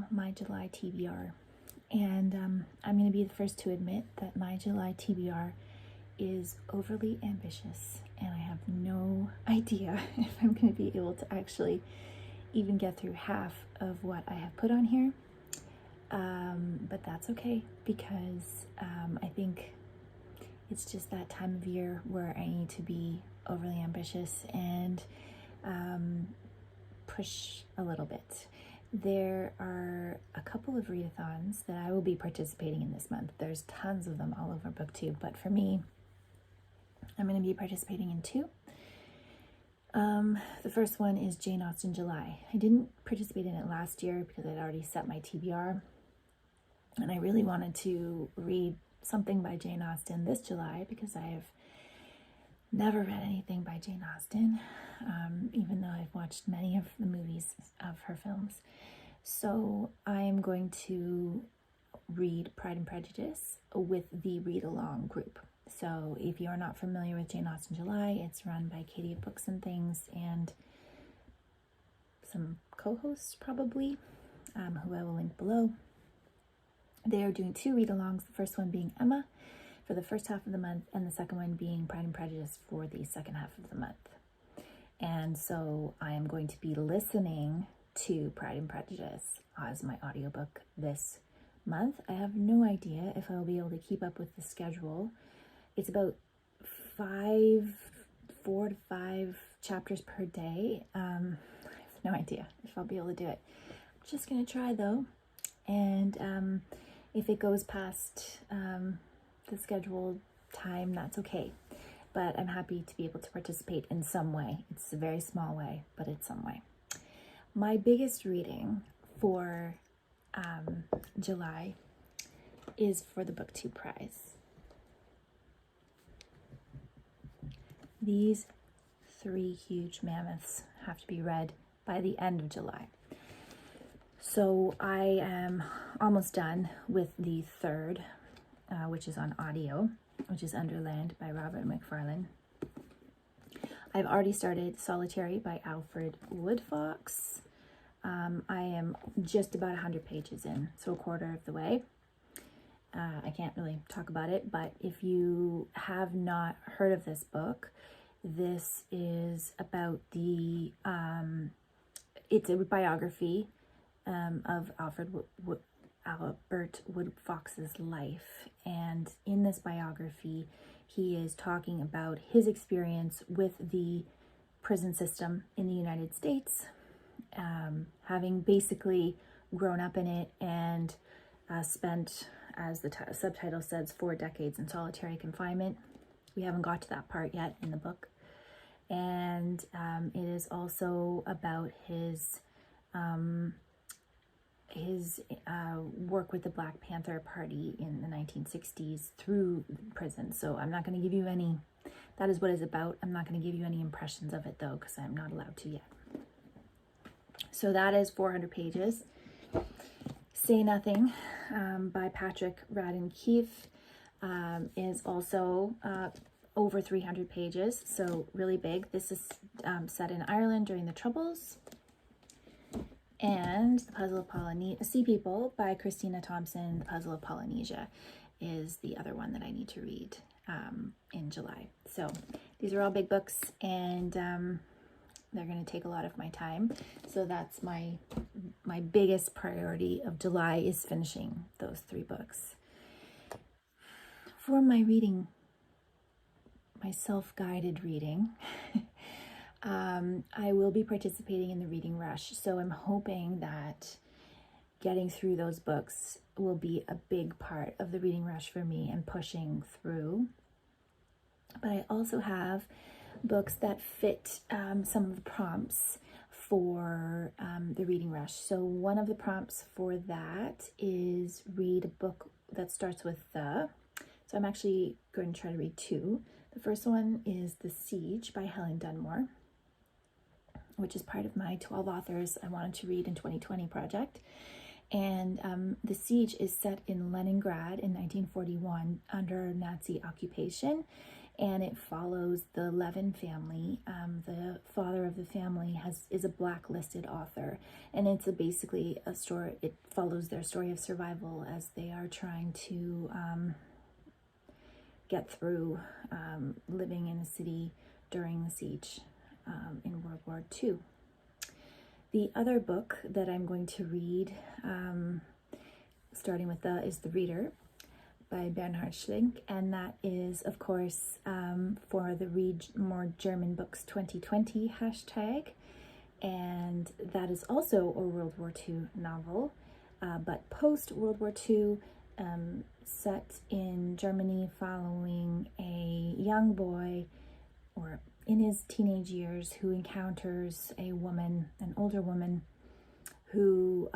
from my July TBR. And I'm going to be the first to admit that my July TBR is overly ambitious, and I have no idea if I'm going to be able to actually even get through half of what I have put on here. But that's okay, because I think it's just that time of year where I need to be overly ambitious and push a little bit. There are a couple of readathons that I will be participating in this month. There's tons of them all over BookTube, but for me, I'm going to be participating in two. The first one is Jane Austen July. I didn't participate in it last year because I'd already set my TBR, and I really wanted to read something by Jane Austen this July because I have never read anything by Jane Austen, even though I've watched many of the movies of her films. So I am going to read Pride and Prejudice with the read-along group. So if you're not familiar with Jane Austen July, it's run by Katie of Books and Things and some co-hosts probably, who I will link below. They are doing two read-alongs, the first one being Emma for the first half of the month, and the second one being Pride and Prejudice for the second half of the month. And so I am going to be listening to Pride and Prejudice as my audiobook this month. I have no idea if I'll be able to keep up with the schedule. It's about 4 to 5 chapters per day. I have no idea if I'll be able to do it. I'm just gonna try though, and if it goes past the scheduled time, that's okay. But I'm happy to be able to participate in some way. It's a very small way, but it's some way. My biggest reading for July is for the BookTube Prize. These 3 huge mammoths have to be read by the end of July. So I am almost done with the third, which is on audio, which is Underland by Robert Macfarlane. I've already started Solitary by Alfred Woodfox. I am just about 100 pages in, so a quarter of the way. I can't really talk about it, but if you have not heard of this book, this is about the, it's a biography of Albert Woodfox's life. And in this biography, he is talking about his experience with the prison system in the United States, having basically grown up in it and spent, as the subtitle says, 4 decades in solitary confinement. We haven't got to that part yet in the book. And it is also about his work with the Black Panther Party in the 1960s through prison. So I'm not going to give you any, that is what it's about. I'm not going to give you any impressions of it though, because I'm not allowed to yet. So that is 400 pages. Say Nothing by Patrick Radden Keefe is also over 300 pages, so really big. This is set in Ireland during the Troubles. And The Puzzle of Polynesia, Sea People by Christina Thompson. The Puzzle of Polynesia is the other one that I need to read in July. So these are all big books, and they're going to take a lot of my time. So that's my biggest priority of July, is finishing those 3 books. For my reading, my self-guided reading, I will be participating in the reading rush. So I'm hoping that getting through those books will be a big part of the reading rush for me and pushing through. But I also have books that fit some of the prompts for the reading rush. So one of the prompts for that is read a book that starts with the. So I'm actually going to try to read 2. The first one is The Siege by Helen Dunmore, which is part of my 12 authors I wanted to read in 2020 project. And The Siege is set in Leningrad in 1941 under Nazi occupation. and it follows the Levin family. The father of the family is a blacklisted author, and it's basically a story. It follows their story of survival as they are trying to get through living in a city during the siege in World War II. The other book that I'm going to read, starting with is The Reader by Bernhard Schlink, and that is, of course, for the Read More German Books 2020 hashtag, and that is also a World War II novel, but post-World War II, set in Germany following a young boy, or in his teenage years, who encounters a woman, an older woman, who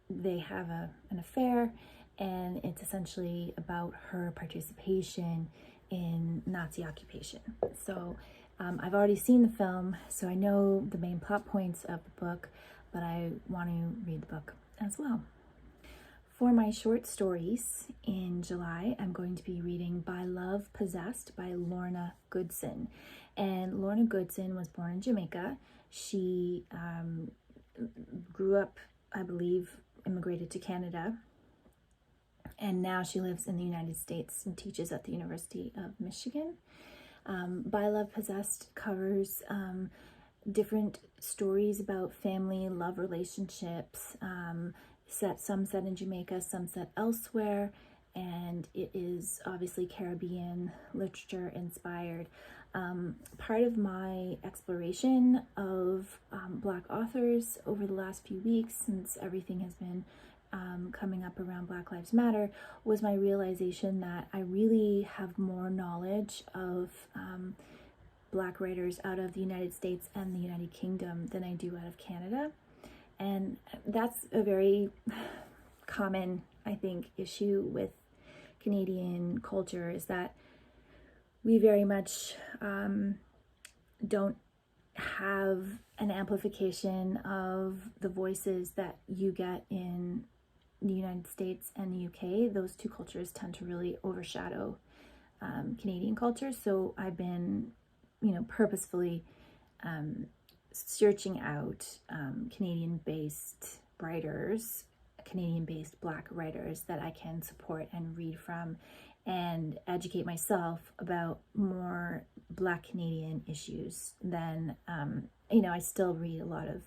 they have an affair, and it's essentially about her participation in Nazi occupation. So I've already seen the film, so I know the main plot points of the book, but I want to read the book as well. For my short stories in July, I'm going to be reading By Love Possessed by Lorna Goodison. And Lorna Goodison was born in Jamaica. She grew up, I believe, immigrated to Canada, and now she lives in the United States and teaches at the University of Michigan. By Love Possessed covers different stories about family, love relationships, some set in Jamaica, some set elsewhere, and it is obviously Caribbean literature inspired. Part of my exploration of Black authors over the last few weeks, since everything has been coming up around Black Lives Matter, was my realization that I really have more knowledge of Black writers out of the United States and the United Kingdom than I do out of Canada. And that's a very common, I think, issue with Canadian culture, is that we very much don't have an amplification of the voices that you get in the United States and the UK. Those two cultures tend to really overshadow Canadian culture. So I've been, purposefully searching out Canadian-based writers, Canadian-based Black writers that I can support and read from, and educate myself about more Black Canadian issues than, I still read a lot of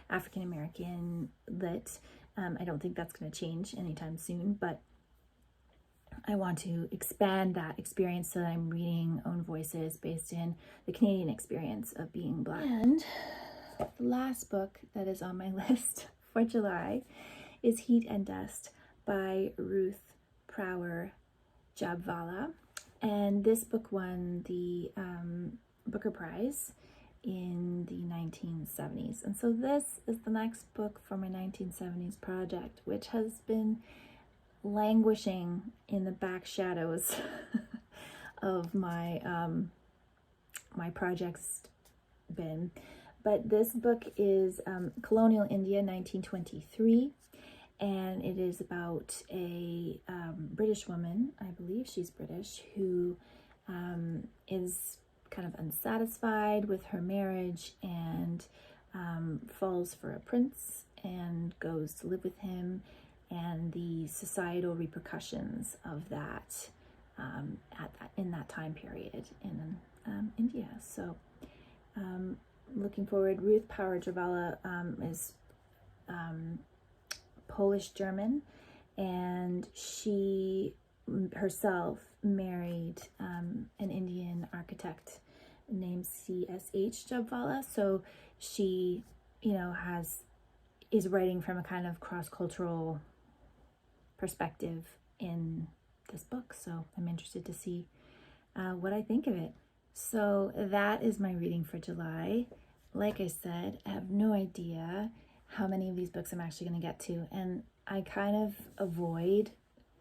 African American lit. I don't think that's going to change anytime soon, but I want to expand that experience so that I'm reading own voices based in the Canadian experience of being Black. And the last book that is on my list for July is Heat and Dust by Ruth, Prawer, Jhabvala. And this book won the Booker Prize in the 1970s. And so this is the next book for my 1970s project, which has been languishing in the back shadows of my my project's bin. But this book is Colonial India, 1923, and it is about a British woman, I believe she's British, who is kind of unsatisfied with her marriage and falls for a prince and goes to live with him, and the societal repercussions of that in that time period in India. So looking forward. Ruth Prawer Jhabvala is Polish-German, and she herself married an Indian architect named C.S.H. Jhabvala. So she, is writing from a kind of cross-cultural perspective in this book. So I'm interested to see what I think of it. So that is my reading for July. Like I said, I have no idea how many of these books I'm actually going to get to, and I kind of avoid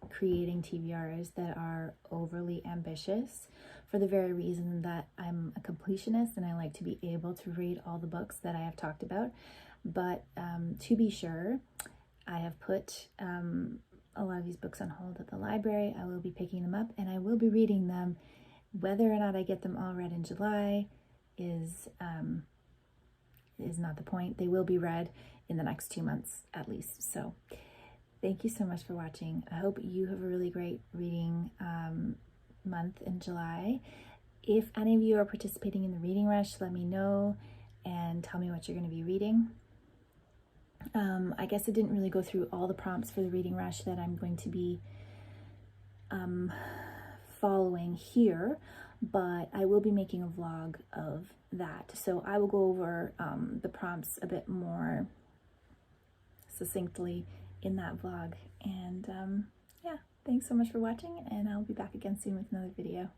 creating TBRs that are overly ambitious for the very reason that I'm a completionist and I like to be able to read all the books that I have talked about. But to be sure, I have put a lot of these books on hold at the library. I will be picking them up and I will be reading them Whether or not I get them all read in July is not the point. They will be read in the next 2 months at least. So thank you so much for watching. I hope you have a really great reading month in July. If any of you are participating in the reading rush, let me know and tell me what you're going to be reading. I guess I didn't really go through all the prompts for the reading rush that I'm going to be following here, but I will be making a vlog of that. So I will go over the prompts a bit more succinctly in that vlog. And yeah, thanks so much for watching, and I'll be back again soon with another video.